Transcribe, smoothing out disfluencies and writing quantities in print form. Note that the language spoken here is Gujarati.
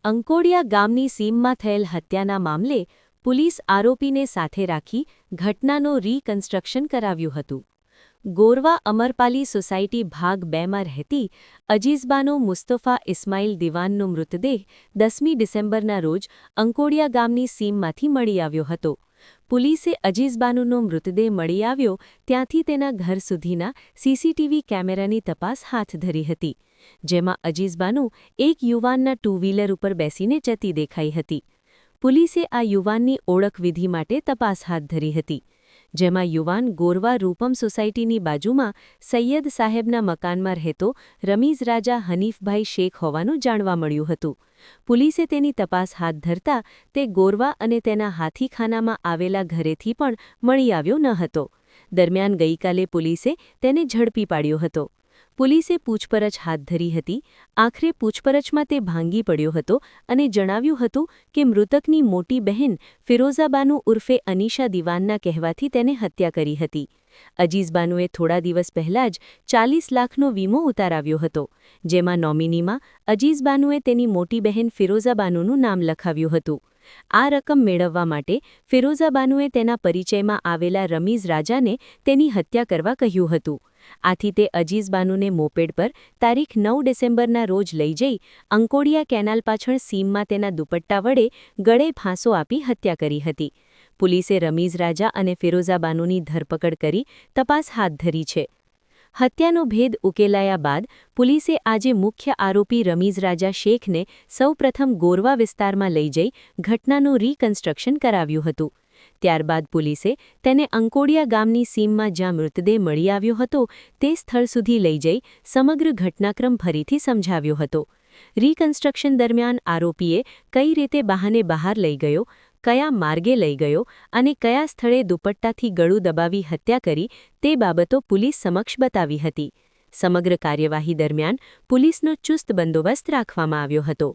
અંકોડિયા ગામની સીમમાં થયેલ હત્યાના મામલે પોલીસ આરોપીને સાથે રાખી ઘટનાનો રીકન્સ્ટ્રક્શન કરાવ્યું હતું. ગોરવા અમરપાલી સોસાયટી ભાગ 2માં રહેતી અજીઝબાનો મુસ્તફા ઇસ્માઇલ દિવાનનો મૃતદેહ 10મી ડિસેમ્બરના રોજ અંકોડિયા ગામની સીમમાંથી મળી આવ્યો હતો. પોલીસે અજીઝબાનુનો મૃતદેહ મળી આવ્યો ત્યાંથી તેના ઘર સુધીના સીસીટીવી કેમેરાની તપાસ હાથ ધરી હતી, જેમાં અજીઝબાનુ એક યુવાનના ટુ વ્હીલર ઉપર બેસીને જતી દેખાઈ હતી. પોલીસે આ યુવાનની ઓળખવિધિ માટે તપાસ હાથ ધરી હતી, જેમાં યુવાન ગોરવા રૂપમ સોસાયટીની બાજુમાં સૈયદ સાહેબના મકાનમાં રહેતો રમીઝ રાજા હનીફભાઈ શેખ હોવાનું જાણવા મળ્યું હતું. પોલીસે તેની તપાસ હાથ ધરતા તે ગોરવા અને તેના હાથીખાનામાં આવેલા ઘરેથી પણ મળી આવ્યો ન હતો. દરમિયાન ગઈકાલે પોલીસે તેને ઝડપી પાડ્યો હતો. પોલીસે પૂછપરછ હાથ ધરી હતી. આખરે પૂછપરછમાં તે ભાંગી પડ્યો હતો અને જણાવ્યું હતું કે મૃતકની મોટી બહેન ફિરોઝાબાનુ ઉર્ફે અનીશા દિવાનના કહેવાથી તેને હત્યા કરી હતી. અજીઝબાનુએ થોડા દિવસ પહેલાં જ 40 લાખનો વીમો ઉતારાવ્યો હતો, જેમાં નોમિનીમાં અજીઝબાનુએ તેની મોટી બહેન ફિરોઝાબાનુનું નામ લખાવ્યું હતું. આ રકમ મેળવવા માટે ફિરોઝાબાનુએ તેના પરિચયમાં આવેલા રમીઝ રાજાને તેની હત્યા કરવા કહ્યું હતું. આથી તે અજીઝબાનુને મોપેડ પર તારીખ 9 ડિસેમ્બરના રોજ લઈ જઈ અંકોડિયા કેનાલ પાછળ સીમમાં તેના દુપટ્ટા વડે ગળે ફાંસો આપી હત્યા કરી હતી. પોલીસે રમીઝ રાજા અને ફિરોઝાબાનુની ધરપકડ કરી તપાસ હાથ ધરી છે. હત્યાનો ભેદ ઉકેલાયા બાદ પોલીસે આજે મુખ્ય આરોપી રમીઝ રાજા શેખને સૌપ્રથમ ગોરવા વિસ્તારમાં લઈ જઈ ઘટનાનું રીકન્સ્ટ્રક્શન કરાવ્યું હતું. ત્યારબાદ પોલીસે તેને અંકોડિયા ગામની સીમમાં જ્યાં મૃતદેહ મળી આવ્યો હતો તે સ્થળ સુધી લઈ જઈ સમગ્ર ઘટનાક્રમ ફરીથી સમજાવ્યો હતો. રીકન્સ્ટ્રક્શન દરમિયાન આરોપીએ કઈ રીતે બહાને બહાર લઈ ગયો, કયા માર્ગે લઈ ગયો અને કયા સ્થળે દુપટ્ટાથી ગળું દબાવી હત્યા કરી તે બાબતો પોલીસ સમક્ષ બતાવી હતી. સમગ્ર કાર્યવાહી દરમિયાન પોલીસનો ચુસ્ત બંદોબસ્ત રાખવામાં આવ્યો હતો.